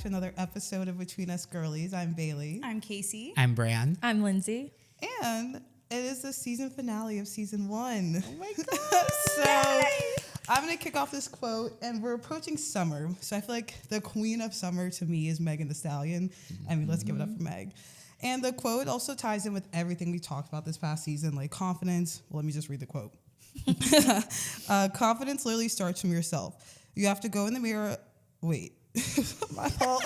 to another episode of Between Us Girlies. I'm Bailey. I'm Casey. I'm Brian. I'm Lindsay. And it is the season finale of season 1. Oh my God. So I'm going to kick off this quote, and we're approaching summer. So I feel like the queen of summer to me is Megan Thee Stallion. I mean, let's give it up for Meg. And the quote also ties in with everything we talked about this past season, like confidence. Well, let me just read the quote. Confidence literally starts from yourself. You have to go in the mirror. Wait. My fault.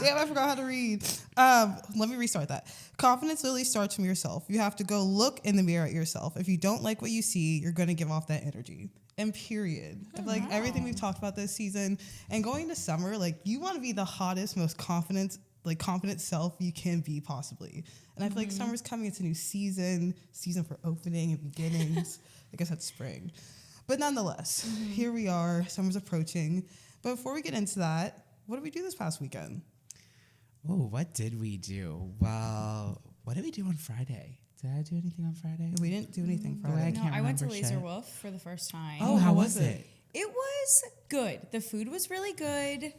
Damn, I forgot how to read. Let me restart that. Confidence literally starts from yourself. You have to go look in the mirror at yourself. If you don't like what you see, you're going to give off that energy. And period. I feel like everything we've talked about this season and going to summer, like you want to be the hottest, most confident self you can be possibly. And I feel like summer's coming. It's a new season for opening and beginnings. I guess that's spring. But nonetheless, here we are. Summer's approaching. But before we get into that, what did we do this past weekend? Oh, what did we do? Well, what did we do on Friday? Did I do anything on Friday? We didn't do anything Friday. I went to Laser Wolf for the first time. Oh, how was it? It was good. The food was really good.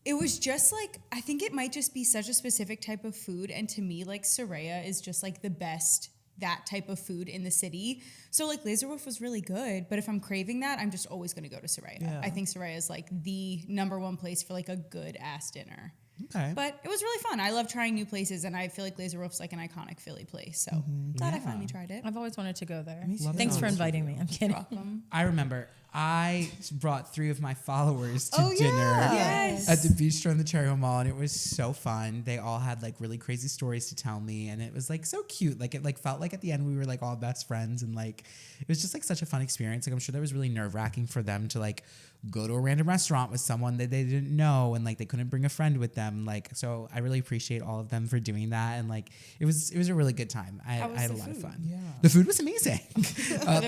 It was just like, I think it might just be such a specific type of food. And to me, like Soraya is just like the best that type of food in the city. So like Laser Wolf was really good, but if I'm craving that, I'm just always going to go to Soraya. Yeah. I think Soraya is like the number one place for like a good ass dinner. Okay. But it was really fun. I love trying new places, and I feel like Laser Wolf's like an iconic Philly place. So glad I finally tried it. I've always wanted to go there. Thanks for inviting me. I'm kidding. Welcome. I remember I brought 3 of my followers to dinner Yes. at the bistro in the Cherry Hill Mall, and it was so fun. They all had like really crazy stories to tell me, and it was like so cute. Like it like felt like at the end we were like all best friends, and like it was just like such a fun experience. Like I'm sure that was really nerve-wracking for them to like go to a random restaurant with someone that they didn't know, and like they couldn't bring a friend with them. Like, so I really appreciate all of them for doing that, and like it was a really good time. I had a lot of fun. Yeah. The food was amazing. The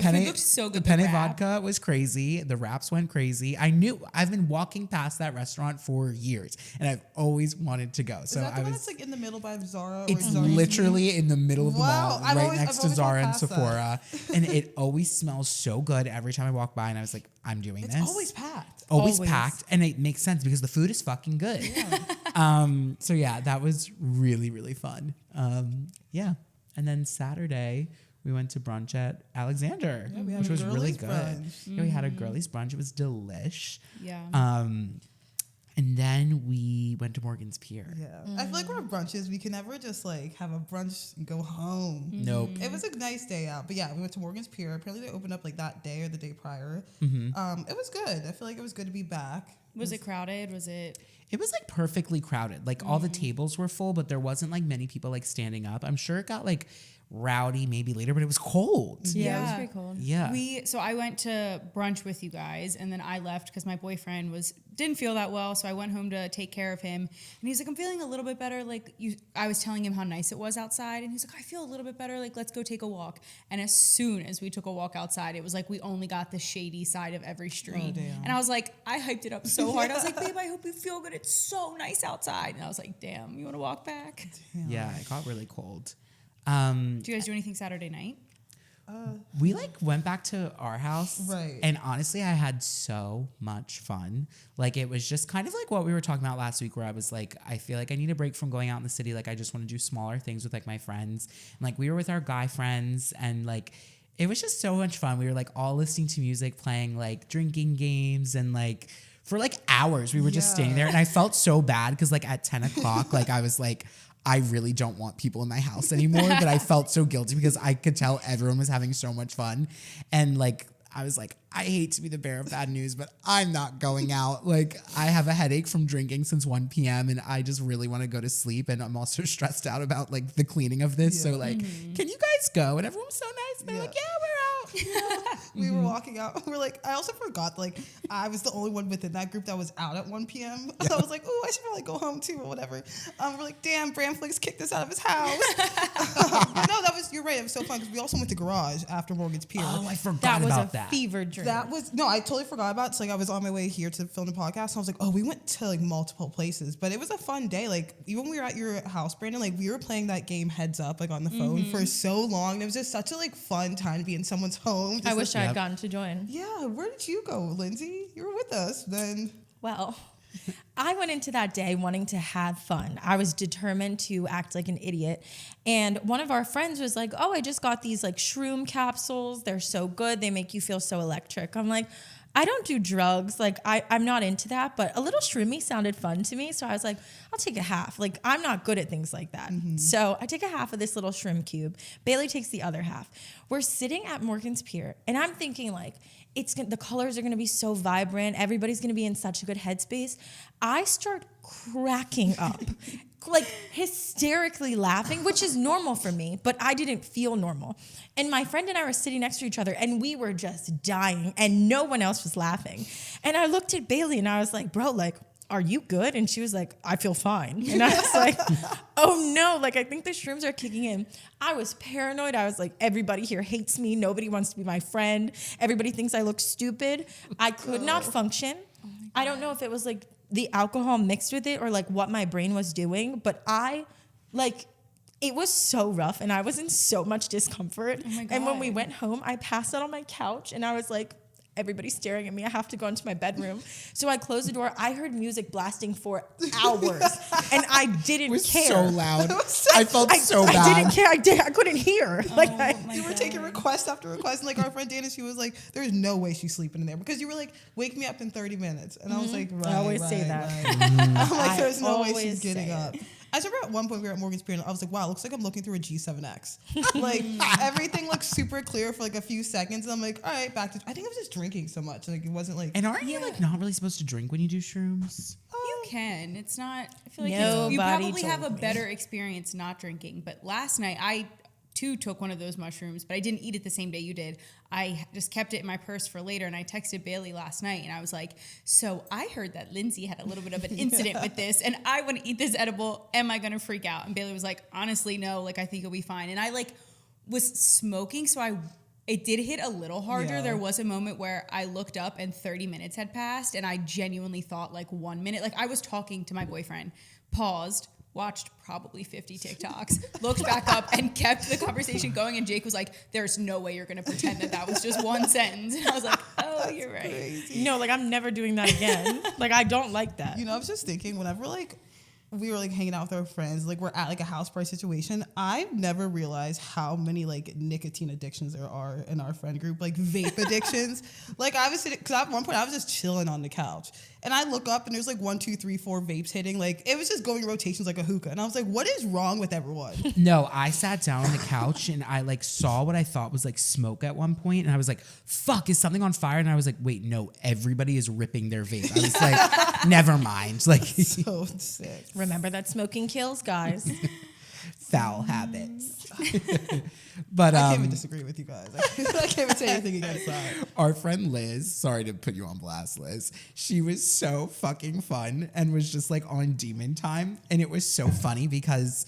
food looked so good. The penne vodka was crazy. The wraps went crazy. I've been walking past that restaurant for years, and I've always wanted to go. So is that the one that's like in the middle by Zara? It's literally in the middle of the mall, right next to Zara and Sephora, and it always smells so good every time I walk by. And I was like, I'm doing this. It's always packed. Always packed, and it makes sense because the food is fucking good. Yeah. So yeah, that was really, really fun. Yeah. And then Saturday we went to brunch at Alexander, which was really good. Yeah, we had a girlies brunch. It was delish. Yeah. And then we went to Morgan's Pier. Yeah. I feel like we're at brunches. We can never just like have a brunch and go home. Nope. It was a nice day out. But yeah, we went to Morgan's Pier. Apparently they opened up like that day or the day prior. It was good. I feel like it was good to be back. Was it crowded? Was it? It was like perfectly crowded. Like all the tables were full, but there wasn't like many people like standing up. I'm sure it got like rowdy maybe later, but it was cold. Yeah, it was pretty cold. Yeah. So I went to brunch with you guys, and then I left because my boyfriend didn't feel that well. So I went home to take care of him, and he's like, I'm feeling a little bit better. Like I was telling him how nice it was outside, and he's like, I feel a little bit better. Like, let's go take a walk. And as soon as we took a walk outside, it was like we only got the shady side of every street. Oh, damn. And I was like, I hyped it up so hard. I was like, babe, I hope you feel good. It's so nice outside. And I was like, damn, you want to walk back? Yeah, it got really cold. Did you guys do anything Saturday night? We like went back to our house, right? And honestly, I had so much fun. Like it was just kind of like what we were talking about last week, where I was like, I feel like I need a break from going out in the city. Like I just want to do smaller things with like my friends. And like we were with our guy friends, and like it was just so much fun. We were like all listening to music, playing like drinking games, and like for like hours we were just standing there. And I felt so bad because like at 10 o'clock, like I was like, I really don't want people in my house anymore, but I felt so guilty because I could tell everyone was having so much fun. And like, I was like, I hate to be the bearer of bad news, but I'm not going out. Like I have a headache from drinking since 1 p.m. and I just really want to go to sleep. And I'm also stressed out about like the cleaning of this. So like, can you guys go? And everyone was so nice. And they're like, yeah, we're out. We were walking out. We're like, I also forgot, like, I was the only one within that group that was out at 1 p.m. Yeah. I was like, oh, I should probably go home too or whatever. We're like, damn, Bramflix kicked us out of his house. No, you're right. It was so fun because we also went to Garage after Morgan's Pier. Oh, I forgot about that. Fever dream. I totally forgot about it. It's like I was on my way here to film the podcast and I was like, oh, we went to like multiple places, but it was a fun day. Like even when we were at your house, Brandon, like we were playing that game Heads Up like on the phone for so long. And it was just such a like fun time to be in someone's home. I wish I had gotten to join. Yeah, where did you go, Lindsay? You were with us then. Well, I went into that day wanting to have fun. I was determined to act like an idiot. And one of our friends was like, oh, I just got these like Shroom capsules. They're so good. They make you feel so electric. I'm like, I don't do drugs. Like, I'm not into that. But a little shroomy sounded fun to me. So I was like, I'll take a half. Like, I'm not good at things like that. So I take a half of this little shroom cube. Bailey takes the other half. We're sitting at Morgan's Pier. And I'm thinking like, the colors are going to be so vibrant. Everybody's going to be in such a good headspace. I start cracking up, like hysterically laughing, which is normal for me, but I didn't feel normal. And my friend and I were sitting next to each other and we were just dying and no one else was laughing. And I looked at Bailey and I was like, bro, like, are you good? And she was like, I feel fine. And I was like, oh no, like I think the shrooms are kicking in. I was paranoid. I was like, everybody here hates me. Nobody wants to be my friend. Everybody thinks I look stupid. I could not function. I don't know if it was like the alcohol mixed with it or like what my brain was doing, but it was so rough and I was in so much discomfort. Oh my God. And when we went home, I passed out on my couch and I was like, everybody's staring at me. I have to go into my bedroom. So I closed the door. I heard music blasting for hours and I didn't It was care. so loud. I felt so bad. I didn't care. I couldn't hear. You were taking request after request. And like our friend Dana, she was like, there's no way she's sleeping in there. Because you were like, wake me up in 30 minutes. And I was like, right. I always say that. I'm like, there's no way always she's getting say up. I remember at one point we were at Morgan's Pier and I was like, wow, it looks like I'm looking through a G7X. Like everything looks super clear for like a few seconds. And I'm like, all right, back to, I think I was just drinking so much. Like it wasn't like. And aren't you like not really supposed to drink when you do shrooms? You can. It's not. I feel like you Nobody probably have a told me. better experience not drinking. But last night I too took one of those mushrooms, but I didn't eat it the same day you did. I just kept it in my purse for later, and I texted Bailey last night, and I was like, so I heard that Lindsay had a little bit of an incident with this, and I want to eat this edible. Am I going to freak out? And Bailey was like, honestly, no. Like, I think you'll be fine. And I like was smoking, so it did hit a little harder. Yeah. There was a moment where I looked up and 30 minutes had passed, and I genuinely thought like 1 minute. Like I was talking to my boyfriend, paused, watched probably 50 TikToks, looked back up and kept the conversation going. And Jake was like, there's no way you're going to pretend that was just one sentence. And I was like, oh, you're right. Crazy. No, like I'm never doing that again. Like I don't like that. You know, I was just thinking whenever like we were like hanging out with our friends, like we're at like a house party situation, I've never realized how many like nicotine addictions there are in our friend group, like vape addictions. Like I was sitting, because at one point I was just chilling on the couch and I look up and there's like 1, 2, 3, 4 vapes hitting. Like it was just going in rotations like a hookah. And I was like, what is wrong with everyone? No, I sat down on the couch and I like saw what I thought was like smoke at one point, and I was like, fuck, is something on fire? And I was like, wait, no, everybody is ripping their vape. I was like, never mind. Like So sick. Remember that smoking kills, guys. foul habits. But I can't even disagree with you guys. I can't even say anything against that. our friend Liz, sorry to put you on blast, Liz, she was so fucking fun and was just like on demon time. And it was so funny because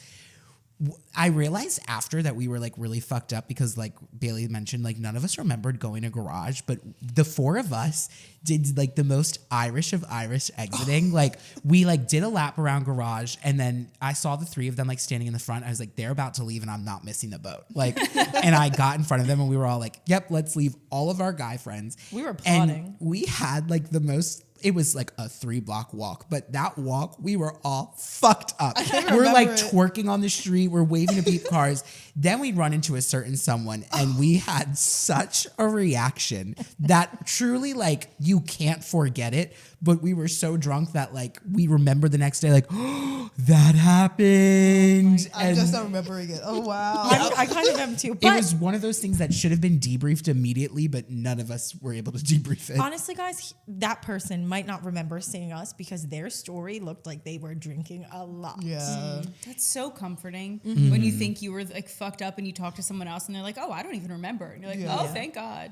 I realized after that we were like really fucked up because like Bailey mentioned, like none of us remembered going to garage, but the four of us did like the most Irish of Irish exiting. Like we like did a lap around garage and then I saw the three of them like standing in the front. I was like, they're about to leave and I'm not missing the boat. Like, and I got in front of them and we were all like, yep, let's leave all of our guy friends. We were plotting. And we had like the most, it was like a 3-block walk, but that walk, we were all fucked up. We're like twerking on the street. We're waving to beep cars. Then we'd run into a certain someone and we had such a reaction that truly like you can't forget it. But we were so drunk that like we remember the next day like, oh, that happened. I'm just not remembering it. Oh, wow. I kind of am too. It But was one of those things that should have been debriefed immediately, but none of us were able to debrief it. honestly, guys, that person might not remember seeing us because their story looked like they were drinking a lot. Yeah. That's so comforting when you think you were like fucked up and you talk to someone else and they're like, oh, I don't even remember. And you're like, Yeah. oh, thank God.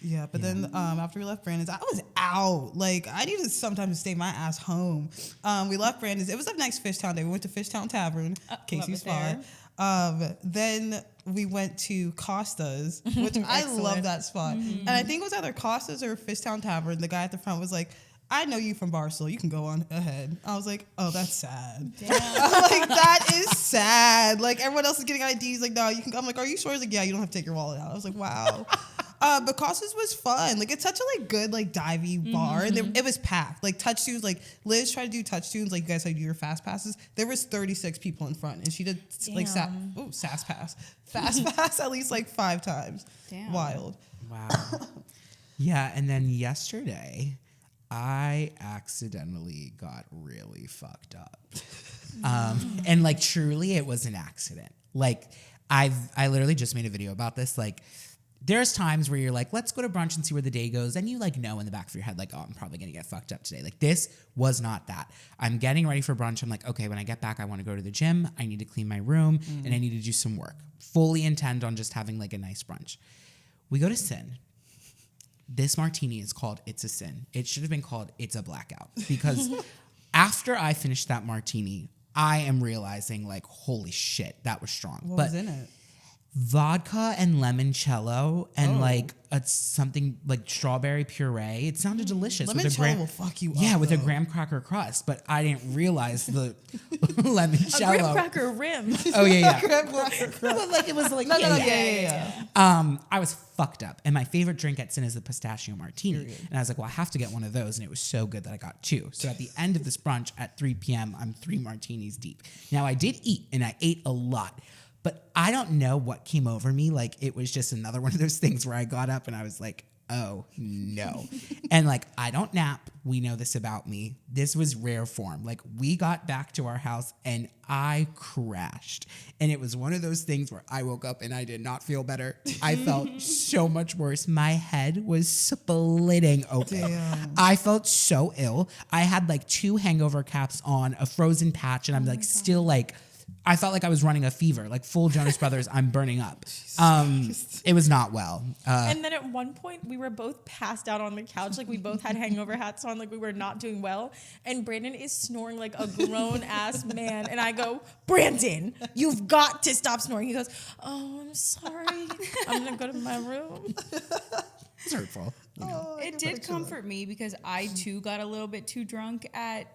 Yeah, but then after we left Brandon's, I was out. Like, I needed sometimes to stay my ass home. We left Brandon's. It was the next Fishtown day. We went to Fishtown Tavern, Casey's love it spot. Then we went to Costa's, which I love that spot. And I think it was either Costa's or Fishtown Tavern. The guy at the front was like, I know you from Barstool. You can go on ahead. I was like, oh, that's sad. I'm like, that is sad. Like, everyone else is getting IDs. Like, no, you can. I'm like, are you sure? He's like, yeah, you don't have to take your wallet out. I was like, wow. But Costas was fun. Like it's such a like good like divey bar, and it was packed. Like touch tunes, like Liz tried to do touch tunes, like you guys had to do your fast passes. There was 36 people in front, and she did like fast pass at least like 5 times. Damn. Wild. Wow. Yeah, and then yesterday, I accidentally got really fucked up. And like truly it was an accident. Like I literally just made a video about this. Like there's times where you're like, let's go to brunch and see where the day goes. And you like know in the back of your head, like, oh, I'm probably gonna get fucked up today. Like this was not that. I'm getting ready for brunch. I'm like, okay, when I get back, I want to go to the gym. I need to clean my room and I need to do some work. Fully intend on just having like a nice brunch. We go to Sin. This martini is called It's a Sin. It should have been called It's a Blackout because after I finished that martini, I am realizing like, holy shit, that was strong. What was in it? Vodka and limoncello and like something like strawberry puree. It sounded delicious. Limoncello will fuck you up. Yeah, with though. a graham cracker crust, but I didn't realize the limoncello. A graham cracker rim. Oh yeah. Graham cracker crust. But like it was like Yeah. I was fucked up, and my favorite drink at Sin is the pistachio martini, and I was like, well, I have to get one of those, and it was so good that I got 2. So at the end of this brunch at 3 p.m., I'm 3 martinis deep. Now I did eat, and I ate a lot. But I don't know what came over me. Like, it was just another one of those things where I got up and I was like, oh, no. And, like, I don't nap. We know this about me. This was rare form. Like, we got back to our house and I crashed. And it was one of those things where I woke up and I did not feel better. I felt so much worse. My head was splitting open. Damn. I felt so ill. I had, like, 2 hangover caps on, a frozen patch, and I'm, like, still, like... I felt like I was running a fever, like full Jonas Brothers, I'm burning up. It was not well. And then at one point, we were both passed out on the couch. Like, we both had hangover hats on. Like, we were not doing well. And Brandon is snoring like a grown-ass man. And I go, Brandon, you've got to stop snoring. He goes, oh, I'm sorry. I'm going to go to my room. It's hurtful. It did comfort me because I too got a little bit too drunk at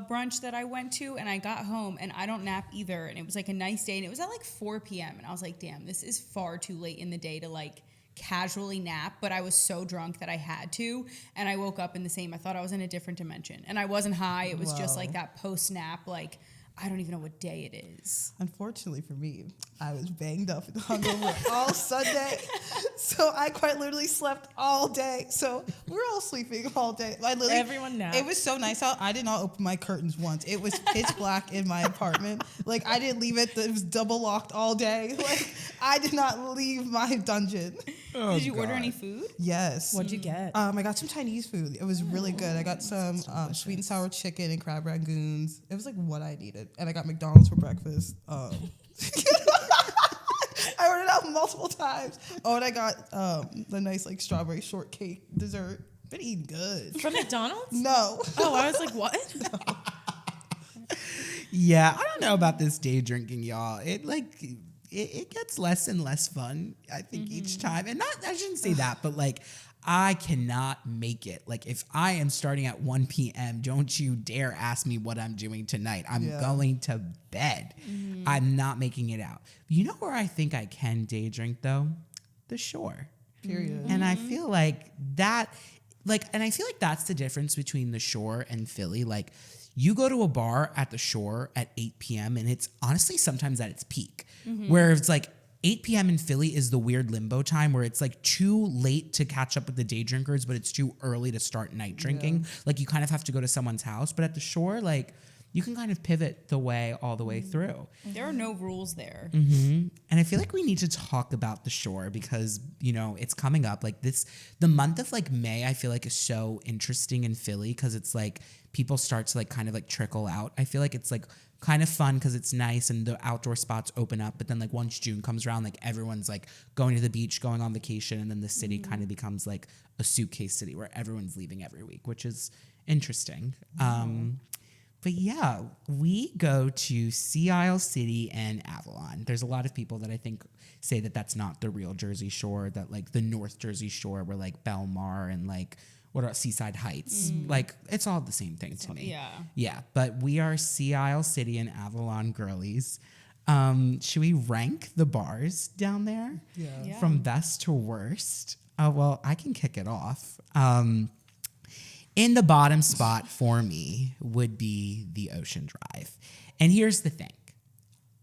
brunch that I went to, and I got home and I don't nap either, and it was like a nice day, and it was at like 4 p.m. and I was like, damn, this is far too late in the day to like casually nap, but I was so drunk that I had to, and I woke up in the same, I thought I was in a different dimension, and I wasn't high. It was just like that post nap, like I don't even know what day it is. Unfortunately for me, I was banged up and hungover all Sunday. So I quite literally slept all day. So we were all sleeping all day. Everyone napped. It was so nice out. I did not open my curtains once. It was pitch black in my apartment. Like I didn't leave it. It was double locked all day. Like I did not leave my dungeon. Oh, Did you order any food? Yes. What'd you get? I got some Chinese food. It was really good. I got some sweet and sour chicken and crab rangoons. It was like what I needed. And I got McDonald's for breakfast. I ordered out multiple times. Oh, and I got the nice like strawberry shortcake dessert. Been eating good. From McDonald's? No. Oh, I was like, what? Yeah, I don't know about this day drinking, y'all. It gets less and less fun, I think, each time. And I shouldn't say that, but like I cannot make it. Like if I am starting at 1 p.m., don't you dare ask me what I'm doing tonight. I'm going to bed. I'm not making it out. You know where I think I can day drink though? The shore. Period. And I feel like that, and I feel like that's the difference between the shore and Philly. Like you go to a bar at the shore at 8 p.m. and it's honestly sometimes at its peak. Where it's like 8 p.m. in Philly is the weird limbo time where it's like too late to catch up with the day drinkers, but it's too early to start night drinking. Yeah. Like you kind of have to go to someone's house. But at the shore, like you can kind of pivot the way all the way through. There are no rules there. And I feel like we need to talk about the shore because, you know, it's coming up. Like the month of like May, I feel like is so interesting in Philly because it's like people start to like kind of like trickle out. I feel like it's like kind of fun because it's nice and the outdoor spots open up. But then like once June comes around, like everyone's like going to the beach, going on vacation. And then the city kind of becomes like a suitcase city where everyone's leaving every week, which is interesting. But yeah, we go to Sea Isle City and Avalon. There's a lot of people that I think say that that's not the real Jersey Shore, that like the North Jersey Shore where like Belmar and like what are Seaside Heights? Like it's all the same thing to me. Yeah. Yeah, but we are Sea Isle City and Avalon girlies. Should we rank the bars down there? Yeah. From best to worst? Oh, well, I can kick it off. In the bottom spot for me would be the Ocean Drive. And here's the thing.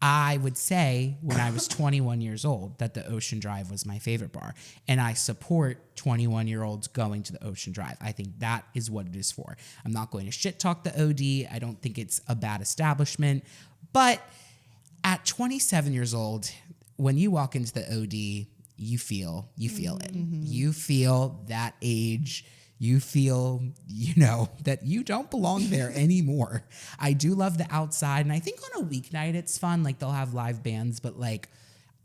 I would say when I was 21 years old that the Ocean Drive was my favorite bar. And I support 21-year-olds going to the Ocean Drive. I think that is what it is for. I'm not going to shit talk the OD. I don't think it's a bad establishment. But at 27 years old, when you walk into the OD, you feel it. Mm-hmm. You feel that age. You feel, that you don't belong there anymore. I do love the outside. And I think on a weeknight, it's fun. Like, they'll have live bands. But,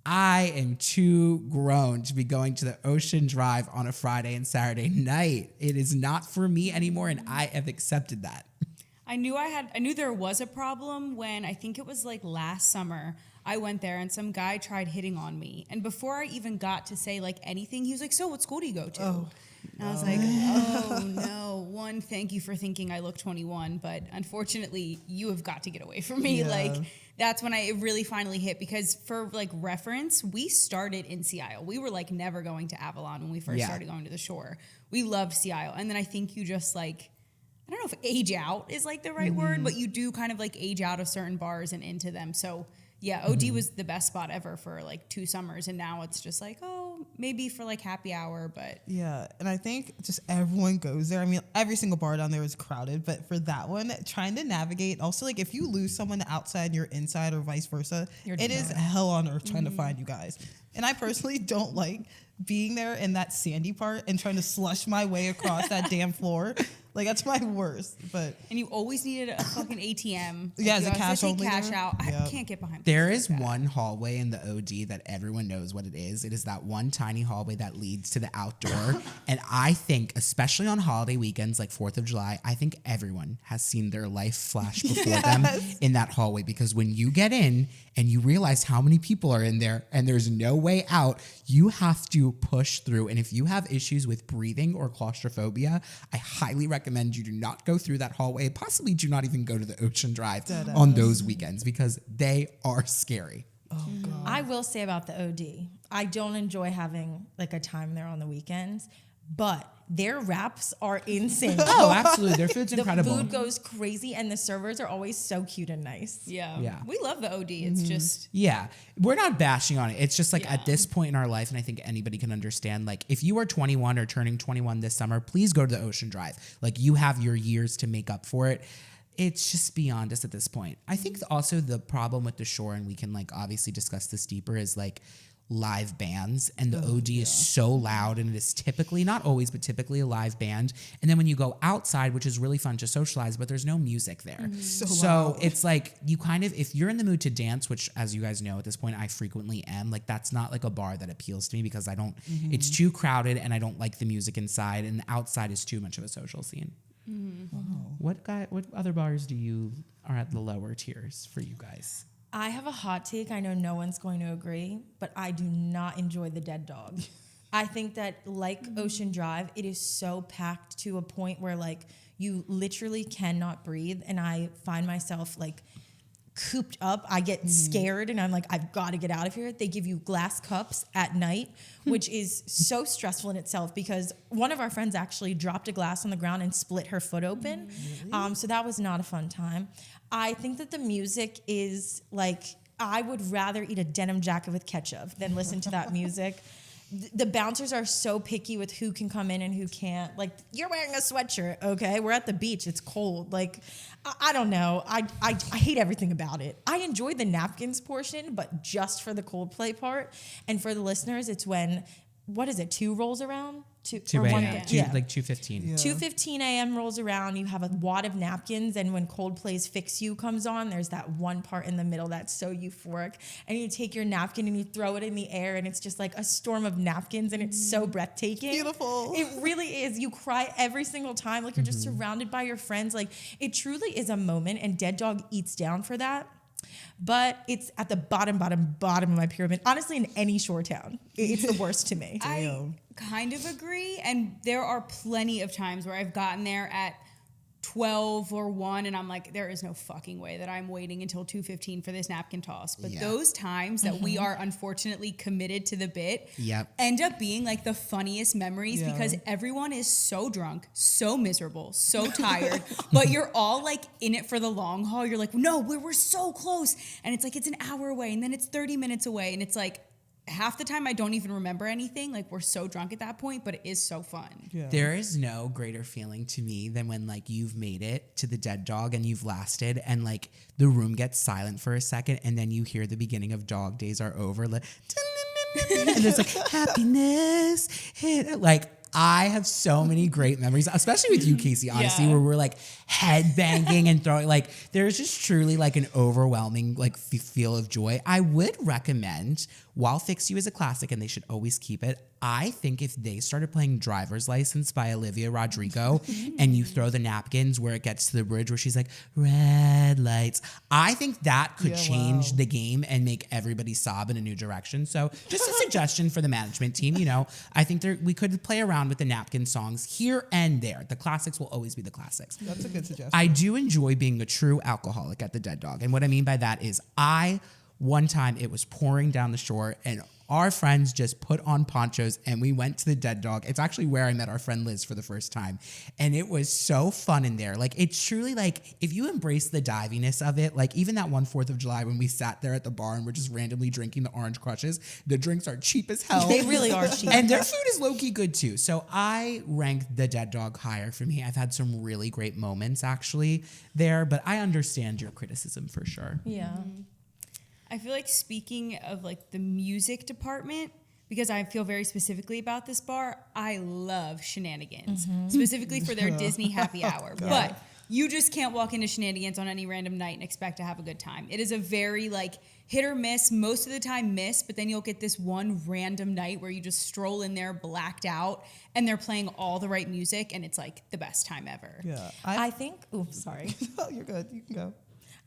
I am too grown to be going to the Ocean Drive on a Friday and Saturday night. It is not for me anymore, and I have accepted that. I knew there was a problem when I think it was last summer. I went there and some guy tried hitting on me. And before I even got to say anything, he was like, "So what school do you go to?" Oh. And I was like, oh no. One, thank you for thinking I look 21, but unfortunately you have got to get away from me. Yeah. That's when it really finally hit, because for reference, we started in Sea Isle. We were never going to Avalon when we first started going to the shore. We loved Sea Isle. And then I think you just I don't know if age out is the right word, but you do kind of age out of certain bars and into them. So yeah, OD was the best spot ever for 2 summers, and now it's just maybe for happy hour, but yeah. And I think just everyone goes there. I mean, every single bar down there is crowded, but for that one, trying to navigate, also if you lose someone outside and you're inside or vice versa, it is hell on earth trying to find you guys. And I personally don't like being there in that sandy part and trying to slush my way across that damn floor. That's my worst. But and you always needed a fucking ATM. Yeah, as a cash only. Cash out. Yep. I can't get behind. There is one hallway in the OD that everyone knows what it is. It is that one tiny hallway that leads to the outdoor. And I think, especially on holiday weekends like 4th of July, I think everyone has seen their life flash before them in that hallway. Because when you get in and you realize how many people are in there and there's no way out, you have to push through. And if you have issues with breathing or claustrophobia, I highly recommend you do not go through that hallway. Possibly do not even go to the Ocean Drive on those weekends, because they are scary. Oh, God. I will say about the OD, I don't enjoy having a time there on the weekends, but their wraps are insane. Oh, absolutely. Their food's incredible. The food goes crazy, and the servers are always so cute and nice. Yeah. We love the OD. It's just... Yeah. We're not bashing on it. It's just at this point in our life, and I think anybody can understand, if you are 21 or turning 21 this summer, please go to the Ocean Drive. You have your years to make up for it. It's just beyond us at this point. I think also the problem with the shore, and we can obviously discuss this deeper, is live bands, and the OD is so loud, and it is typically, not always, but typically a live band. And then when you go outside, which is really fun to socialize, but there's no music there. Mm-hmm. So it's you kind of, if you're in the mood to dance, which as you guys know at this point, I frequently am, that's not a bar that appeals to me, because I don't, it's too crowded and I don't like the music inside, and the outside is too much of a social scene. Mm-hmm. Wow. What other bars are at the lower tiers for you guys? I have a hot take. I know no one's going to agree, but I do not enjoy the Dead Dog. I think that Ocean Drive, it is so packed to a point where you literally cannot breathe, and I find myself cooped up. I get scared, and I'm I've got to get out of here. They give you glass cups at night, which is so stressful in itself, because one of our friends actually dropped a glass on the ground and split her foot open. Really? So that was not a fun time. I think that the music is I would rather eat a denim jacket with ketchup than listen to that music. The bouncers are so picky with who can come in and who can't. You're wearing a sweatshirt, okay? We're at the beach. It's cold. I don't know. I hate everything about it. I enjoy the napkins portion, but just for the Coldplay part. And for the listeners, it's when, 2 rolls around? 2 a.m. Yeah. 2:15. Yeah. 2:15 a.m. rolls around. You have a wad of napkins, and when Coldplay's "Fix You" comes on, there's that one part in the middle that's so euphoric. And you take your napkin and you throw it in the air, and it's just a storm of napkins, and it's so breathtaking. Beautiful. It really is. You cry every single time. You're just surrounded by your friends. It truly is a moment, and Dead Dog eats down for that. But it's at the bottom of my pyramid. Honestly, in any shore town, it's the worst to me. I kind of agree. And there are plenty of times where I've gotten there at 12 or 1, and I'm like, there is no fucking way that I'm waiting until 2:15 for this napkin toss. But those times that we are unfortunately committed to the bit end up being like the funniest memories because everyone is so drunk, so miserable, so tired, but you're all like in it for the long haul. You're like, no, we're so close. And it's like, it's an hour away, and then it's 30 minutes away, and it's like, half the time I don't even remember anything. Like, we're so drunk at that point, but it is so fun. Yeah. There is no greater feeling to me than when like you've made it to the dead dog and you've lasted and like the room gets silent for a second and then you hear the beginning of Dog Days Are Over. Like, and there's like happiness. Like, I have so many great memories, especially with you, Casey, honestly, where we're like head banging and throwing, like there's just truly like an overwhelming like feel of joy. I would recommend while Fix You is a classic and they should always keep it. I think if they started playing Driver's License by Olivia Rodrigo and you throw the napkins where it gets to the bridge where she's like, red lights, I think that could change the game and make everybody sob in a new direction. So just a suggestion for the management team, you know, I think we could play around with the napkin songs here and there. The classics will always be the classics. That's a good suggestion. I do enjoy being a true alcoholic at the Dead Dog. And what I mean by that is one time it was pouring down the shore and our friends just put on ponchos and we went to the Dead Dog. It's actually where I met our friend Liz for the first time. And it was so fun in there. Like, it's truly like, if you embrace the diviness of it, like even that one 4th of July when we sat there at the bar and we're just randomly drinking the orange crushes, the drinks are cheap as hell. They really are cheap. And their food is low-key good too. So I ranked the Dead Dog higher for me. I've had some really great moments actually there, but I understand your criticism for sure. Yeah. I feel like speaking of like the music department, because I feel very specifically about this bar, I love Shenanigans, specifically for their Disney happy hour. But you just can't walk into Shenanigans on any random night and expect to have a good time. It is a very like hit or miss, most of the time miss, but then you'll get this one random night where you just stroll in there blacked out and they're playing all the right music and it's like the best time ever. Yeah. I think, oops, sorry. Oh, you're good. You can go.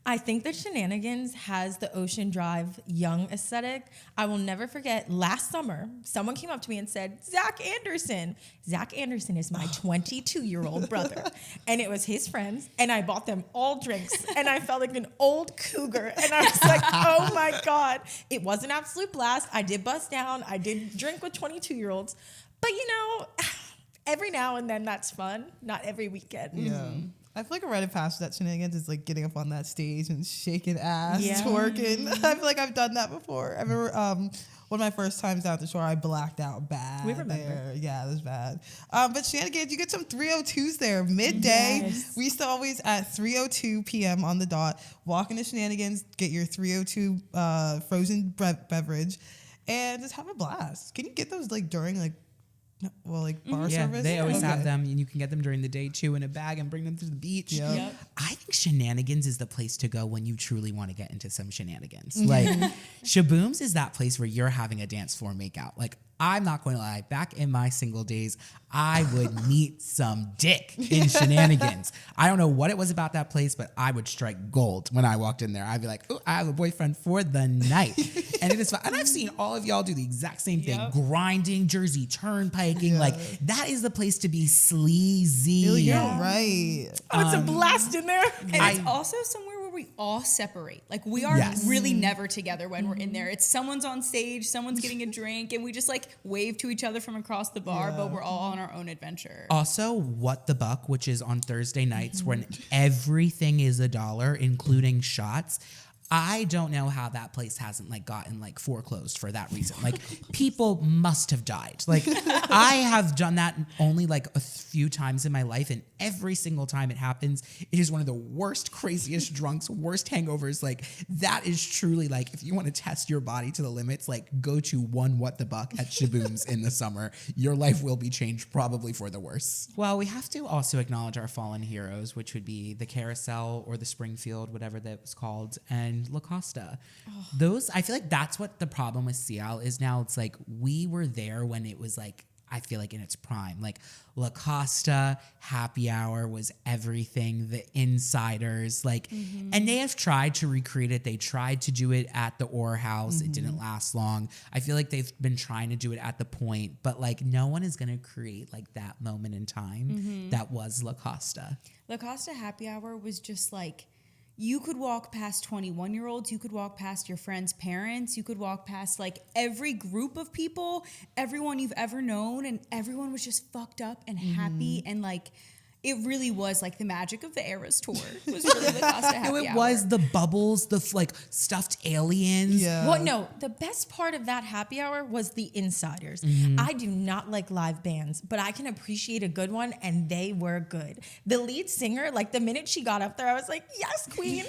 I think that Shenanigans has the Ocean Drive young aesthetic. I will never forget last summer, someone came up to me and said, Zach Anderson. Zach Anderson is my 22-year-old brother. And it was his friends. And I bought them all drinks. And I felt like an old cougar. And I was like, oh my God. It was an absolute blast. I did bust down. I did drink with 22-year-olds. But you know, every now and then that's fun. Not every weekend. Yeah. I feel like a rite of passage at Shenanigans is like getting up on that stage and shaking ass, twerking. I feel like I've done that before. I remember one of my first times out the shore, I blacked out bad. We remember. There. Yeah, it was bad. But Shenanigans, you get some 302s there midday. Yes. We used to always at 3:02 p.m. on the dot walk into Shenanigans, get your 302 frozen beverage, and just have a blast. Can you get those like during like? Well, like bar service? They always have them, and you can get them during the day too in a bag and bring them to the beach. Yep. I think Shenanigans is the place to go when you truly want to get into some shenanigans. Like Shaboom's is that place where you're having a dance floor makeout. Like, I'm not going to lie, back in my single days, I would meet some dick in Shenanigans. I don't know what it was about that place, but I would strike gold when I walked in there. I'd be like, oh, I have a boyfriend for the night. And it is fun. And I've seen all of y'all do the exact same thing. Grinding, Jersey turnpiking. Like, that is the place to be sleazy. You're right. Oh, it's a blast in there. And it's also somewhere where we all separate. Like, we are really never together when we're in there. It's someone's on stage, someone's getting a drink, and we just like wave to each other from across the bar, but we're all on our own adventure. Also, What the Buck, which is on Thursday nights when everything is $1, including shots. I don't know how that place hasn't like gotten like foreclosed for that reason. Like, people must have died. Like, I have done that only like a few times in my life, and every single time it happens, it is one of the worst, craziest drunks, worst hangovers. Like, that is truly like, if you want to test your body to the limits, like, go to one What the Buck at Shaboom's in the summer. Your life will be changed probably for the worse. Well, we have to also acknowledge our fallen heroes, which would be the Carousel or the Springfield, whatever that was called, and La Costa. Those, I feel like that's what the problem with Seattle is now. It's like, we were there when it was like, I feel like in its prime. Like La Costa happy hour was everything. The Insiders, like, and they have tried to recreate it. They tried to do it at the Orr House. It didn't last long. I feel like they've been trying to do it at the Point, but like no one is gonna create like that moment in time that was La Costa. La Costa happy hour was just like, you could walk past 21-year-olds, you could walk past your friends' parents, you could walk past like every group of people, everyone you've ever known, and everyone was just fucked up and happy, and like it really was like the magic of the Eras tour was really La Costa happy hour. It was the bubbles, the like stuffed aliens. Yeah. Well, no, the best part of that happy hour was the Insiders. I do not like live bands, but I can appreciate a good one, and they were good. The lead singer, like the minute she got up there, I was like, yes, queen.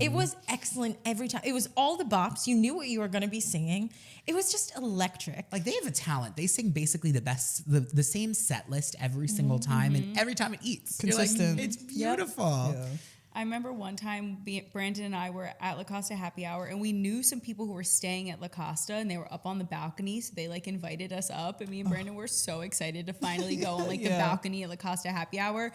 It was excellent every time. It was all the bops. You knew what you were going to be singing. It was just electric. Like they have a talent. They sing basically the same set list every single time, and every time it eats. You're like, Consistent. it's beautiful. Yeah. I remember one time Brandon and I were at La Costa happy hour, and we knew some people who were staying at La Costa, and they were up on the balcony, so they like invited us up, and me and Brandon were so excited to finally go on like the balcony at La Costa happy hour.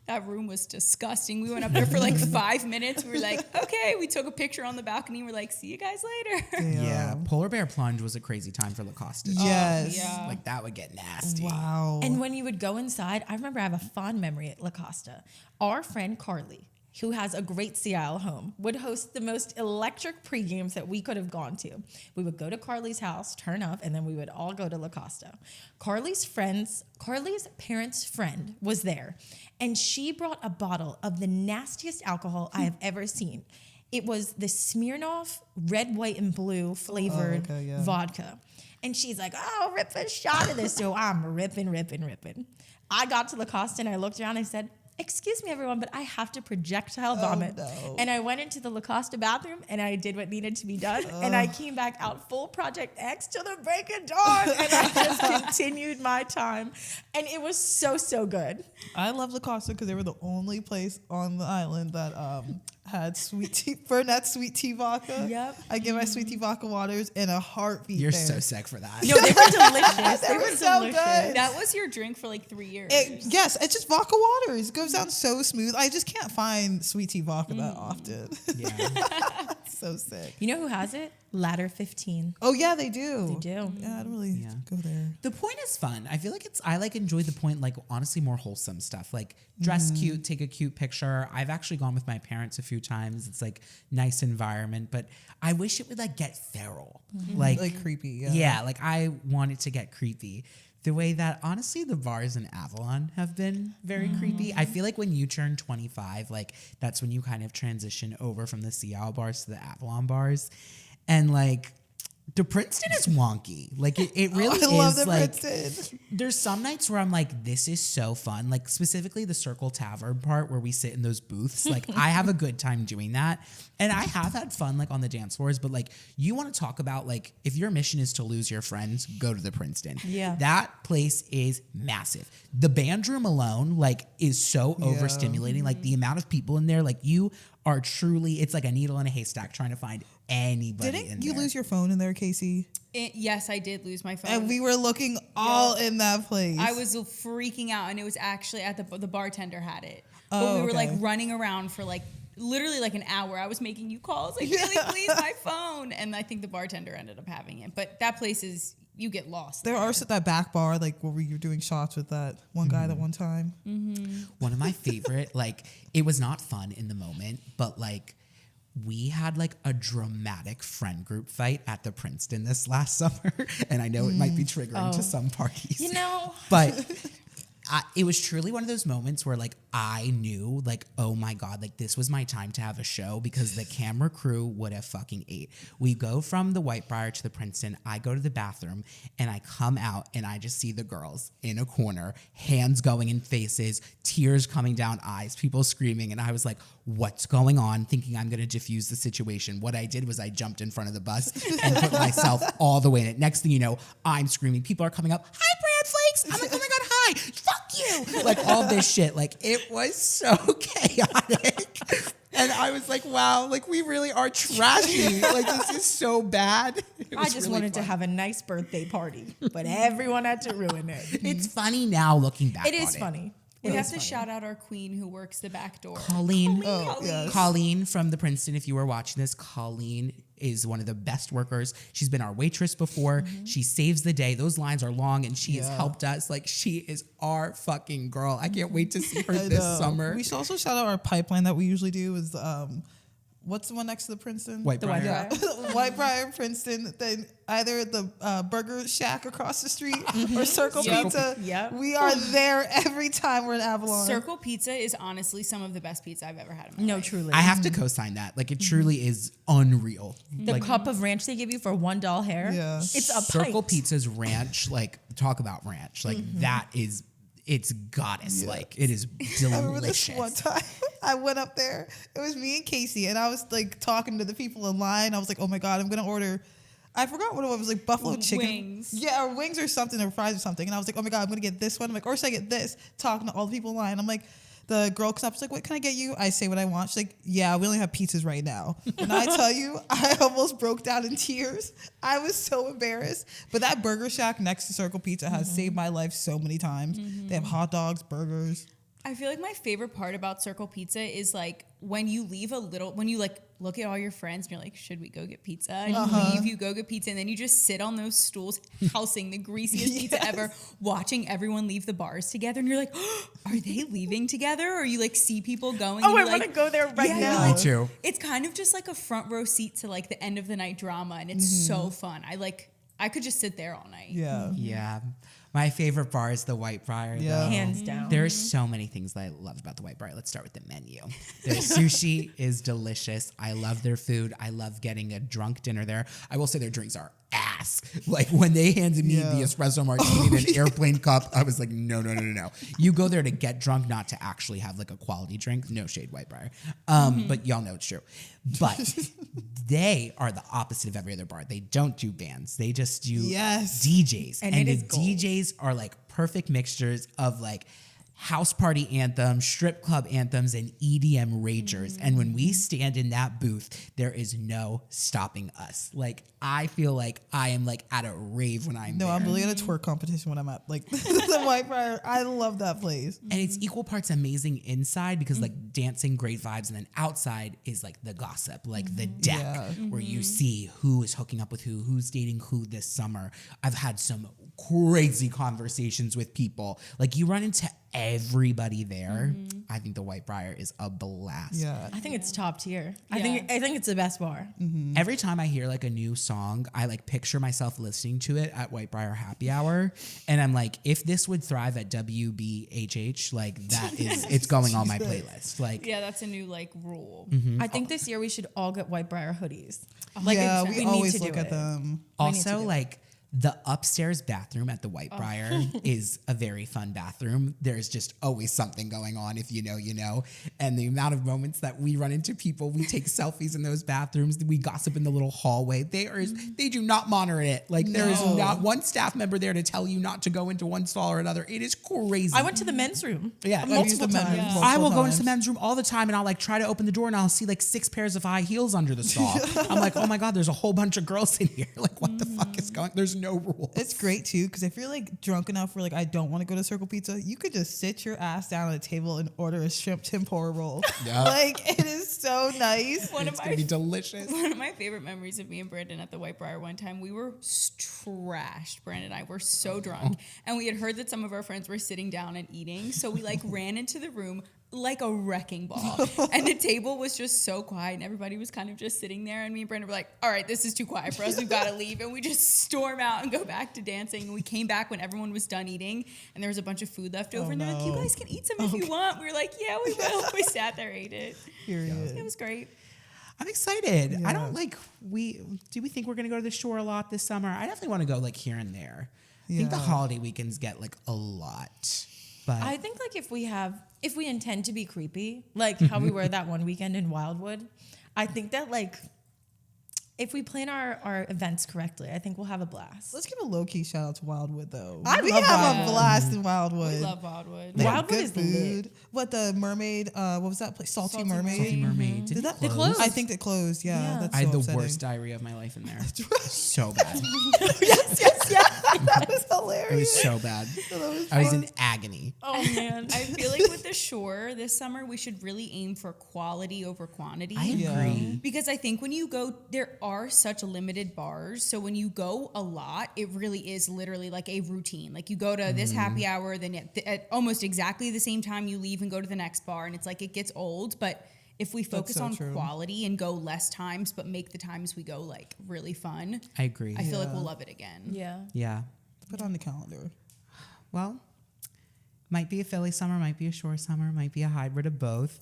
That room was disgusting. We went up there for like 5 minutes. We were like, okay. We took a picture on the balcony. We're like, see you guys later. Yeah, Polar Bear Plunge was a crazy time for La Costa. Yes. yeah. Like that would get nasty. Wow. And when you would go inside, I remember I have a fond memory at La Costa. Our friend Carly, who has a great Seattle home, would host the most electric pre-games that we could have gone to. We would go to Carly's house, turn up, and then we would all go to La Costa. Carly's parents' friend was there, and she brought a bottle of the nastiest alcohol I have ever seen. It was the Smirnoff red, white, and blue flavored vodka. And she's like, oh, rip a shot of this. So I'm ripping. I got to La Costa and I looked around and I said, excuse me, everyone, but I have to projectile vomit. No. And I went into the La Costa bathroom and I did what needed to be done. And I came back out full Project X till the break of dawn. And I just continued my time. And it was so good. I love La Costa because they were the only place on the island that had sweet tea, Burnett sweet tea vodka. Yep. I get my sweet tea vodka waters in a heartbeat. You're there. so sick for that. No, they were delicious. They were so good. That was your drink for like 3 years. Yes, it's just vodka waters. It goes down so smooth. I just can't find sweet tea vodka that often. Yeah. So sick. You know who has it? Ladder 15. Oh yeah, they do. They do. Yeah, I don't really go there. The Point is fun. I feel like I like enjoy the Point, like honestly more wholesome stuff. Like dress cute, take a cute picture. I've actually gone with my parents a few times. It's like nice environment, but I wish it would like get feral. Like creepy. Yeah. Yeah, like I want it to get creepy. The way that honestly the bars in Avalon have been very creepy. I feel like when you turn 25, like that's when you kind of transition over from the Seattle bars to the Avalon bars. And like the Princeton is wonky. Like it really I love is the like Princeton. there's some nights where I'm like, this is so fun. Like specifically the Circle Tavern part where we sit in those booths. Like I have a good time doing that. And I have had fun like on the dance floors, but like you want to talk about like if your mission is to lose your friends, go to the Princeton. Yeah. That place is massive. The band room alone like is so overstimulating. Like the amount of people in there, like you are truly, it's like a needle in a haystack trying to find anybody in Didn't you there. lose your phone in there, Casey? Yes, I did lose my phone. And we were looking all in that place. I was freaking out, and it was actually at the bartender had it. Oh, But we were like okay. running around for like literally like an hour. I was making you calls like, really, please, my phone. And I think the bartender ended up having it. But that place is, you get lost. There are that back bar, like where we were doing shots with that one guy that one time. One of my favorite, like, it was not fun in the moment, but like, we had like a dramatic friend group fight at the Princeton this last summer. And I know it might be triggering to some parties. You know. But it was truly one of those moments where like I knew like, oh my God, like this was my time to have a show because the camera crew would have fucking ate. We go from the Whitebriar to the Princeton. I go to the bathroom and I come out and I just see the girls in a corner, hands going in faces, tears coming down eyes, people screaming. And I was like, what's going on? Thinking I'm going to diffuse the situation. What I did was I jumped in front of the bus and put myself all the way in it. Next thing you know, I'm screaming. People are coming up. Hi, Brad Flakes. I'm like, oh my God, hi. Fuck you. Like all this shit. Like it was so chaotic. And I was like, wow, like we really are trashy. Like this is so bad. I just wanted to have a nice birthday party, but everyone had to ruin it. It's funny now looking back. It is funny. We have to shout out our queen who works the back door. Colleen. yes. Colleen from the Princeton, if you were watching this, Colleen is one of the best workers. She's been our waitress before. She saves the day. Those lines are long and she has helped us. Like she is our fucking girl. I can't wait to see her this summer. We should also shout out our pipeline that we usually do is what's the one next to the Princeton? White Briar. Yeah. White Briar, Princeton, then either the Burger Shack across the street or Circle Pizza. Yep. We are there every time we're in Avalon. Circle Pizza is honestly some of the best pizza I've ever had in my No, life. truly. I have to co-sign that. Like it truly is unreal. The cup of ranch they give you for $1 hair. Yeah. It's a Circle pint. Pizza's ranch, like talk about ranch. Like that is it's goddess like. It is I remember this delicious. one time I went up there. It was me and Casey, and I was like talking to the people in line. I was like, "Oh my god, I'm gonna order." I forgot what it was, like buffalo chicken, Wings. yeah, or wings or something, or fries or something. And I was like, "Oh my god, I'm gonna get this one." I'm like, "Or should I get this?" Talking to all the people in line. I'm like, the girl comes up, she's like, "What can I get you?" I say what I want. She's like, "Yeah, we only have pizzas right now." And I tell you, I almost broke down in tears. I was so embarrassed. But that Burger Shack next to Circle Pizza has saved my life so many times. They have hot dogs, burgers. I feel like my favorite part about Circle Pizza is like when you leave when you like look at all your friends and you're like, should we go get pizza? And you leave, you go get pizza, and then you just sit on those stools, housing the greasiest pizza ever, watching everyone leave the bars together, and you're like, oh, are they leaving together? Or you like see people going. Oh, and I you're want like, to go there right yeah. now. Me too. It's kind of just like a front row seat to like the end of the night drama, and it's so fun. I could just sit there all night. Yeah. Yeah. My favorite bar is the White Briar. Yeah. though. Hands down. There's so many things that I love about the White Briar. Let's start with the menu. Their sushi is delicious. I love their food. I love getting a drunk dinner there. I will say their drinks are ass. Like when they handed me the espresso martini in an airplane cup, I was like, no. You go there to get drunk, not to actually have like a quality drink. No shade, White Briar. But y'all know it's true. But they are the opposite of every other bar. They don't do bands. They just do DJs. And And it the is gold. DJs are like perfect mixtures of like house party anthems, strip club anthems, and EDM ragers. And when we stand in that booth, there is no stopping us. Like I feel like I am like at a rave when I'm No, there. I'm really at a twerk competition when I'm at like the White Briar. I love that place. And it's equal parts amazing inside because like dancing, great vibes, and then outside is like the gossip, like the deck where you see who is hooking up with who, who's dating who this summer. I've had some crazy conversations with people. Like you run into everybody there. I think the White Briar is a blast. Yeah. I think it's top tier. I Yeah. think it's the best bar. Every time I hear like a new song, I like picture myself listening to it at White Briar Happy Hour. And I'm like, if this would thrive at WBHH, like that is, it's going on my playlist. Like, Yeah, that's a new like rule. I think this year we should all get White Briar hoodies. Yeah, it's- we need always to do look at it. them. also like the upstairs bathroom at the White Briar is a very fun bathroom. There's just always something going on. If you know, you know. And the amount of moments that we run into people, we take selfies in those bathrooms. We gossip in the little hallway. They do not monitor it. Like there is not one staff member there to tell you not to go into one stall or another. It is crazy. I went to the men's room. Yeah. I've used multiple the men's times. room I multiple will go into times. the men's room all the time and I'll like try to open the door and I'll see like 6 pairs of high heels under the stall. I'm like, oh my God, there's a whole bunch of girls in here. Like what the fuck is going? There's no rules. It's great too, because if you're like drunk enough where like I don't want to go to Circle Pizza, you could just sit your ass down at a table and order a shrimp tempura roll. Yeah. Like it is so nice. It's gonna be delicious. One of my favorite memories of me and Brandon at the White Briar one time, we were trashed. Brandon and I were so drunk. And we had heard that some of our friends were sitting down and eating. So we like ran into the room like a wrecking ball. And the table was just so quiet and everybody was kind of just sitting there. And me and Brandon were like, all right, this is too quiet for us. We've got to leave. And we just storm out and go back to dancing. And we came back when everyone was done eating and there was a bunch of food left over. And they're like, you guys can eat some if you want. We were like, yeah, we will. We sat there, ate it. Period. It was great. I'm excited. I Yeah. don't like do we think we're gonna go to the shore a lot this summer? I definitely want to go like here and there. I think the Yeah. holiday weekends get like a lot. But I think like if we intend to be creepy, like how we were that one weekend in Wildwood, I think that like If we plan our events correctly, I think we'll have a blast. Let's give a low-key shout out to Wildwood, though. I We love have a Wildwood. blast in Wildwood. We love Wildwood. They have Wildwood good is food. lit. What, the mermaid, what was that place? Salty Mermaid? Salty Mermaid. Did that close? closed? I think it closed, yeah. Yeah. That's I had so the upsetting. worst diarrhea of my life in there. So bad. Yes. That was It hilarious. was so bad. I was in agony. Oh man. I feel like with the shore this summer, we should really aim for quality over quantity. I agree. Because I think when you go, there are such limited bars. So when you go a lot, it really is literally like a routine. Like you go to this happy hour, then at almost exactly the same time you leave and go to the next bar. And it's like it gets old. But if we focus so on true. quality and go less times, but make the times we go like really fun, I agree. I feel like Yeah. we'll love it again. Yeah. Yeah. Put it on the calendar. Well, might be a Philly summer, might be a shore summer, might be a hybrid of both.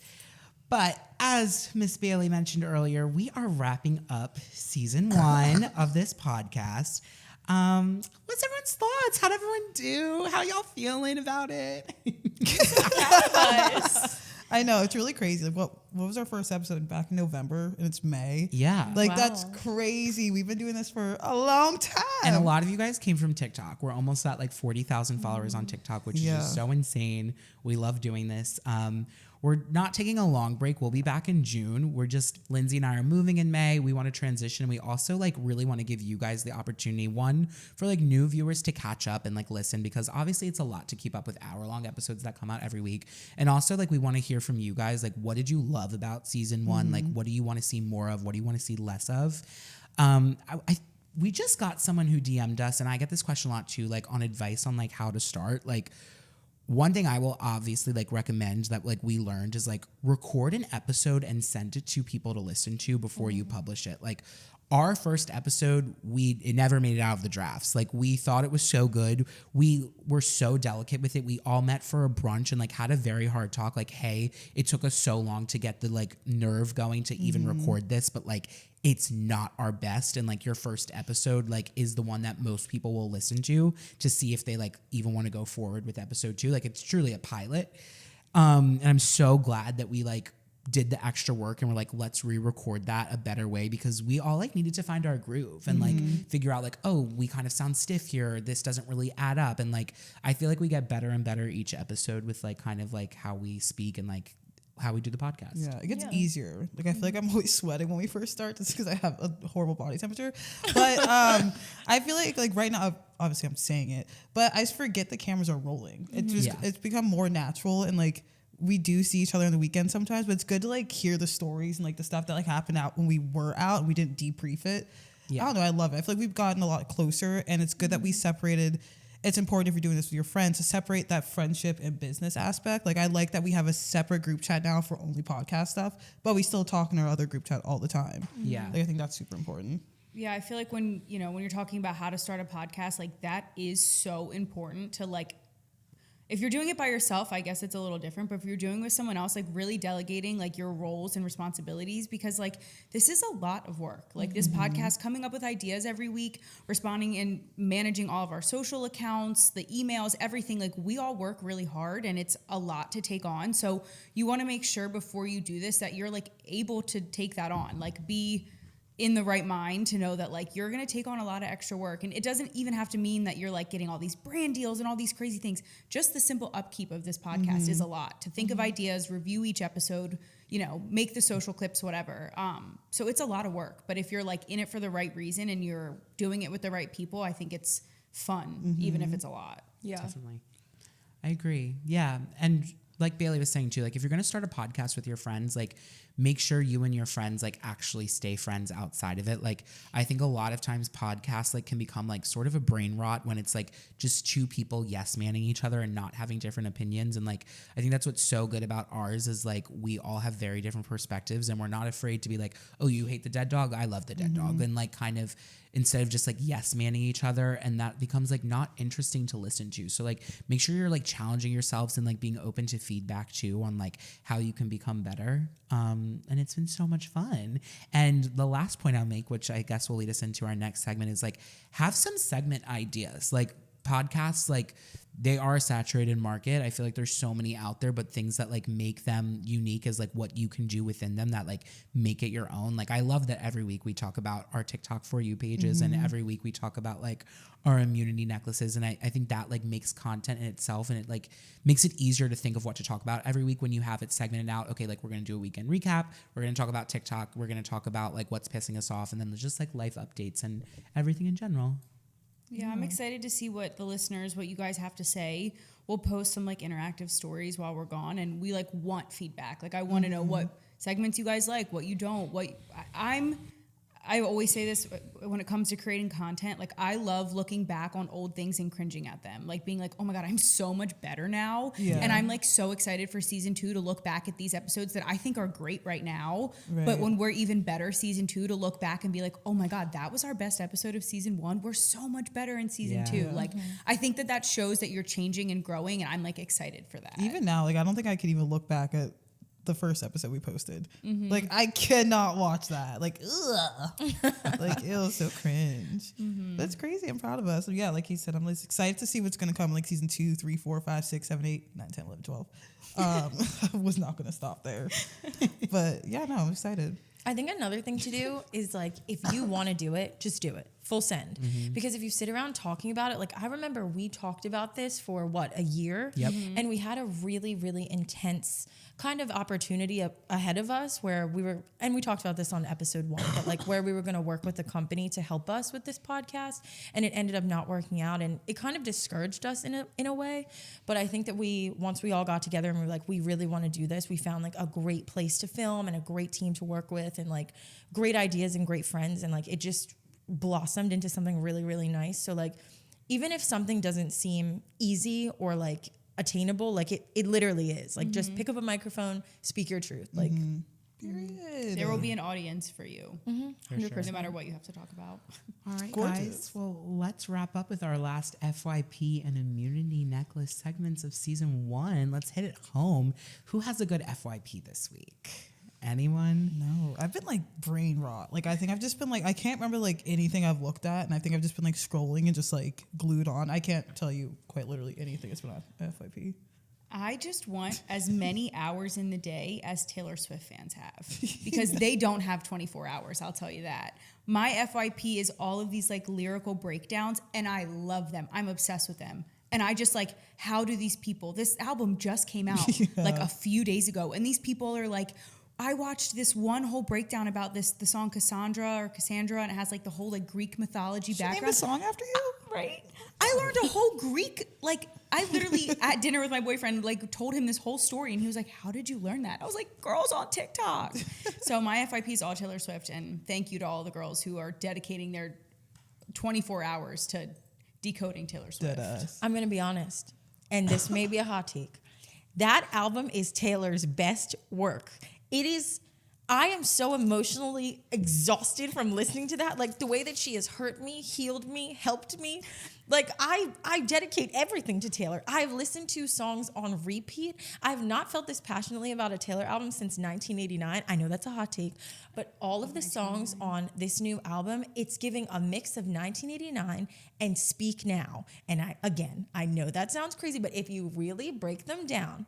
But as Miss Bailey mentioned earlier, we are wrapping up season 1 of this podcast. What's everyone's thoughts? How'd everyone do? How y'all feeling about it? I know, it's really crazy. Like, what was our first episode back in November, and it's May? Yeah. Like, Wow. that's crazy. We've been doing this for a long time. And a lot of you guys came from TikTok. We're almost at like 40,000 followers on TikTok, which is Yeah. just so insane. We love doing this. We're not taking a long break. We'll be back in June. Lindsay and I are moving in May. We want to transition. We also like really want to give you guys the opportunity, one, for like new viewers to catch up and like listen, because obviously it's a lot to keep up with hour-long episodes that come out every week. And also like we want to hear from you guys. Like, what did you love about season 1? Like, what do you want to see more of? What do you want to see less of? We just got someone who DM'd us, and I get this question a lot too, like on advice on like how to start. Like, one thing I will obviously like recommend that like we learned is like record an episode and send it to people to listen to before you publish it. Like our first episode, it never made it out of the drafts. Like we thought it was so good. We were so delicate with it. We all met for a brunch and like had a very hard talk. Like, hey, it took us so long to get the like nerve going to even record this, but like it's not our best. And like your first episode like is the one that most people will listen to see if they like even want to go forward with episode 2. Like it's truly a pilot. And I'm so glad that we like did the extra work and we're like, let's re-record that a better way, because we all like needed to find our groove and like figure out like, oh, we kind of sound stiff here. This doesn't really add up. And like, I feel like we get better and better each episode with like kind of like how we speak and like how we do the podcast. Yeah, it gets Yeah. easier. Like I feel like I'm always sweating when we first start, just because I have a horrible body temperature. But I feel like right now, obviously I'm saying it, but I just forget the cameras are rolling. It just Yeah. it's become more natural, and like we do see each other on the weekend sometimes. But it's good to like hear the stories and like the stuff that like happened out when we were out and we didn't debrief it. Yeah. I don't know. I love it. I feel like we've gotten a lot closer, and it's good that we separated. It's important if you're doing this with your friends to separate that friendship and business aspect. Like I like that we have a separate group chat now for only podcast stuff, but we still talk in our other group chat all the time. Yeah. Like I think that's super important. Yeah, I feel like when you're talking about how to start a podcast, like that is so important to like, if you're doing it by yourself, I guess it's a little different, but if you're doing it with someone else, like really delegating like your roles and responsibilities, because like this is a lot of work. Like this podcast, coming up with ideas every week, responding and managing all of our social accounts, the emails, everything, like we all work really hard and it's a lot to take on. So you want to make sure before you do this that you're like able to take that on, like be in the right mind to know that like you're going to take on a lot of extra work. And it doesn't even have to mean that you're like getting all these brand deals and all these crazy things. Just the simple upkeep of this podcast is a lot, to think of ideas, review each episode, make the social clips, whatever. So it's a lot of work, but if you're like in it for the right reason and you're doing it with the right people, I think it's fun, even if it's a lot. Yeah. Definitely. I agree. Yeah. And like Bailey was saying too, like if you're going to start a podcast with your friends, like make sure you and your friends like actually stay friends outside of it. Like I think a lot of times podcasts like can become like sort of a brain rot when it's like just two people yes manning each other and not having different opinions. And like I think that's what's so good about ours is like we all have very different perspectives and we're not afraid to be like, oh, you hate the dead dog, I love the dead dog. And like kind of instead of just like yes manning each other, and that becomes like not interesting to listen to. So like make sure you're like challenging yourselves and like being open to feedback too on like how you can become better. And it's been so much fun. And the last point I'll make, which I guess will lead us into our next segment, is like have some segment ideas. Like podcasts, like, they are a saturated market. I feel like there's so many out there, but things that like make them unique is like what you can do within them that like make it your own. Like I love that every week we talk about our TikTok For You pages and every week we talk about like our immunity necklaces. And I think that like makes content in itself and it like makes it easier to think of what to talk about every week when you have it segmented out. Okay, like we're going to do a weekend recap. We're going to talk about TikTok. We're going to talk about like what's pissing us off and then just like life updates and everything in general. Yeah, I'm excited to see what the listeners, what you guys have to say. We'll post some like interactive stories while we're gone, and we like want feedback. Like I want to know what segments you guys like, what you don't. I always say this when it comes to creating content. Like I love looking back on old things and cringing at them. Like being like, oh my God, I'm so much better now. Yeah. And I'm like so excited for season 2 to look back at these episodes that I think are great right now. Right. But when we're even better season 2 to look back and be like, oh my God, that was our best episode of season 1. We're so much better in season 2. Like I think that shows that you're changing and growing. And I'm like excited for that. Even now, like I don't think I could even look back at the first episode we posted. Like I cannot watch that. Like ugh. Like it was so cringe. That's crazy. I'm proud of us. So yeah, like he said, I'm excited to see what's gonna come like season 2, 3, 4, 5, 6, 7, 8, 9, 10, 11, 12. I was not gonna stop there. But yeah, no, I'm excited. I think another thing to do is like if you want to do it, just do it. Full send. Because if you sit around talking about it, like I remember we talked about this for a year? Yep. And we had a really, really intense kind of opportunity ahead of us where we were, and we talked about this on episode 1, but like where we were going to work with a company to help us with this podcast, and it ended up not working out, and it kind of discouraged us in a way. But I think that once we all got together and we were like, we really want to do this, we found like a great place to film and a great team to work with and like great ideas and great friends, and like it just blossomed into something really, really nice. So like even if something doesn't seem easy or like attainable, like it literally is. Like just pick up a microphone, speak your truth. Like period. There will be an audience for you. 100%. No matter what you have to talk about. All right, Gorgeous. guys. Well, let's wrap up with our last FYP and immunity necklace segments of season 1. Let's hit it home. Who has a good FYP this week? Anyone? No, I've been like brain rot. Like I think I've just been like I can't remember like anything I've looked at, and I think I've just been like scrolling and just like glued on. I can't tell you quite literally anything that's been on FYP. I just want as many hours in the day as Taylor Swift fans have because they don't have 24 hours. I'll tell you that. My FYP is all of these like lyrical breakdowns, and I love them. I'm obsessed with them. And I just like, how do these people? This album just came out like a few days ago, and these people are like. I watched this one whole breakdown about the song Cassandra, and it has like the whole like Greek mythology background. Name a song after you? Right. I learned a whole Greek, like I literally at dinner with my boyfriend, like told him this whole story, and he was like, how did you learn that? I was like, girls on TikTok. So my FYP is all Taylor Swift, and thank you to all the girls who are dedicating their 24 hours to decoding Taylor Swift. I'm going to be honest, and this may be a hot take. That album is Taylor's best work. It is, I am so emotionally exhausted from listening to that. Like the way that she has hurt me, healed me, helped me. Like I dedicate everything to Taylor. I've listened to songs on repeat. I've not felt this passionately about a Taylor album since 1989. I know that's a hot take, but all of the songs on this new album, it's giving a mix of 1989 and Speak Now. And I know that sounds crazy, but if you really break them down,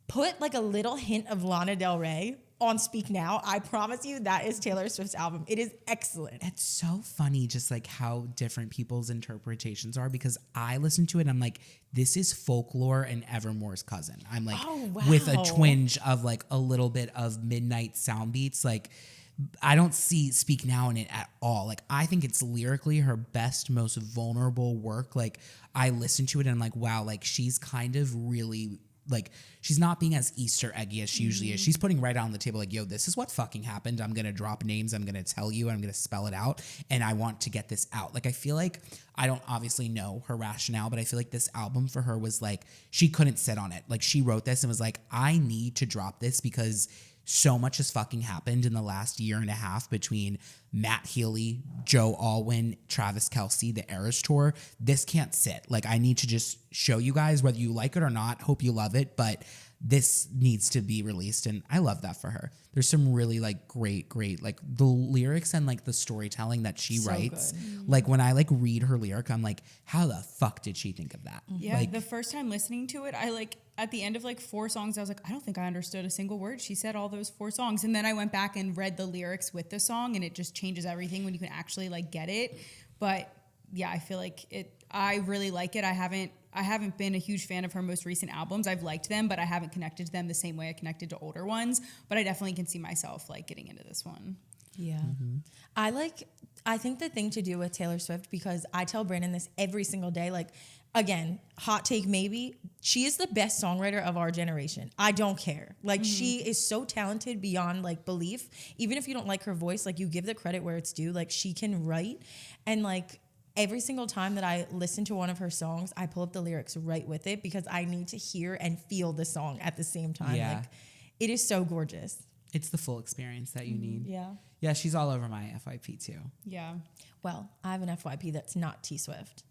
put like a little hint of Lana Del Rey on Speak Now. I promise you that is Taylor Swift's album. It is excellent. It's so funny just like how different people's interpretations are because I listen to it and I'm like, this is Folklore and Evermore's cousin. I'm like, with a twinge of like a little bit of midnight sound beats. Like I don't see Speak Now in it at all. Like I think it's lyrically her best, most vulnerable work. Like I listen to it and I'm like, wow, like she's kind of really like she's not being as Easter eggy as she usually is. She's putting right on the table like, yo, this is what fucking happened. I'm going to drop names. I'm going to tell you. I'm going to spell it out. And I want to get this out. Like, I feel like I don't obviously know her rationale, but I feel like this album for her was like, she couldn't sit on it. Like she wrote this and was like, I need to drop this because so much has fucking happened in the last year and a half between Matt Healy, Joe Alwyn, Travis Kelce, the Eras Tour. This can't sit. Like, I need to just show you guys whether you like it or not. Hope you love it. But this needs to be released. And I love that for her. There's some really like great, like the lyrics and like the storytelling that she writes. Like when I like read her lyric, I'm like, how the fuck did she think of that? Yeah, Like, the first time listening to it, I like at the end of like 4 songs, I was like, I don't think I understood a single word she said all those 4 songs. And then I went back and read the lyrics with the song, and it just changes everything when you can actually like get it. But yeah, I feel like I really like it. I haven't been a huge fan of her most recent albums. I've liked them, but I haven't connected to them the same way I connected to older ones. But I definitely can see myself like getting into this one. Yeah. I think the thing to do with Taylor Swift, because I tell Brandon this every single day, like, again, hot take maybe, she is the best songwriter of our generation. I don't care. Like, she is so talented beyond like belief. Even if you don't like her voice, like, you give the credit where it's due. Like, she can write. And like, every single time that I listen to one of her songs, I pull up the lyrics right with it, because I need to hear and feel the song at the same time. Yeah. Like, it is so gorgeous. it's the full experience that you need. Yeah. Yeah, she's all over my FYP too. Yeah. Well, I have an FYP that's not T Swift.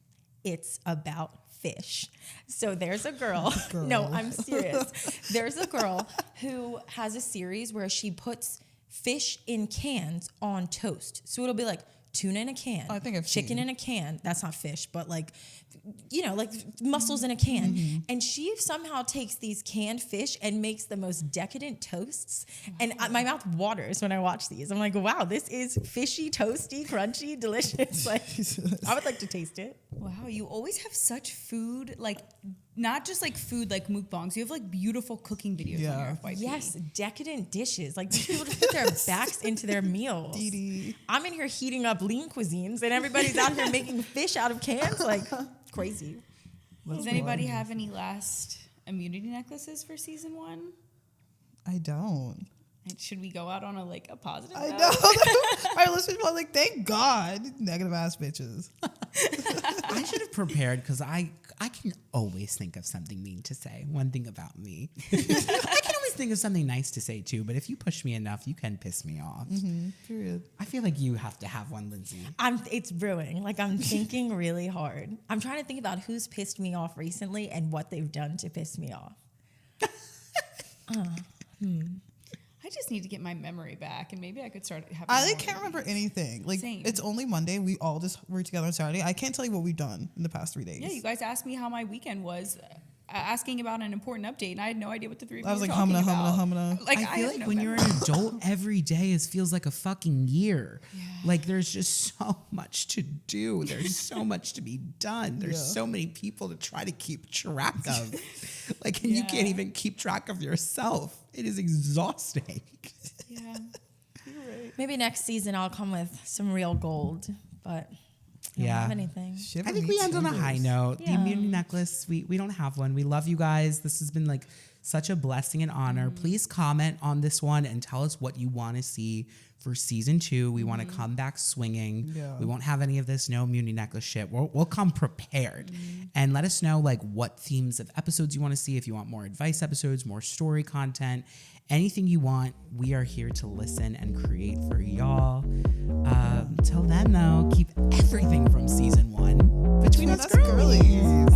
It's about fish. So there's a girl. No, I'm serious. There's a girl who has a series where she puts fish in cans on toast. So it'll be like tuna in a can, I think I've chicken seen. in a can. That's not fish, but like, you know, like mussels in a can. Mm-hmm. And she somehow takes these canned fish and makes the most decadent toasts. And my mouth waters when I watch these. I'm like, wow, this is fishy, toasty, crunchy, delicious. Like, I would like to taste it. Wow, you always have such food, like not just like food like mukbangs. You have like beautiful cooking videos on your FYP. Yes, decadent dishes. Like these people just put their backs into their meals. I'm in here heating up lean cuisines, and everybody's out here making fish out of cans. Like crazy. Does anybody have any last immunity necklaces for season 1? I don't. And should we go out on a positive I note? know. Our listeners are like, thank God, negative ass bitches. I should have prepared because I can always think of something mean to say. One thing about me. I can always think of something nice to say too, but if you push me enough, you can piss me off. Mm-hmm. Period. I feel like you have to have one, Lindsay. It's brewing. Like I'm thinking really hard. I'm trying to think about who's pissed me off recently and what they've done to piss me off. I just need to get my memory back, and maybe I could start having. I more can't of remember these. anything. Like Same. it's only Monday. We all just were together on Saturday. I can't tell you what we've done in the past 3 days. Yeah, you guys asked me how my weekend was, asking about an important update, and I had no idea what the three of I you was were like talking humming, about. humming. Like I feel have like no when you're memory. an adult, every day feels like a fucking year. Yeah. Like there's just so much to do. There's so much to be done. There's so many people to try to keep track of. Like, and you can't even keep track of yourself. It is exhausting. Yeah. Maybe next season I'll come with some real gold, but I don't have anything. Shiver I think me we end on a timbers. high note. The Yeah. immunity necklace, we don't have one. We love you guys. This has been like such a blessing and honor. Please comment on this one and tell us what you want to see for season 2. We want to come back swinging. Yeah. We won't have any of this no immunity necklace shit. We'll come prepared and let us know like what themes of episodes you want to see. If you want more advice episodes, more story content, anything you want, we are here to listen and create for y'all. Till then though, keep everything from season 1 between us girlies.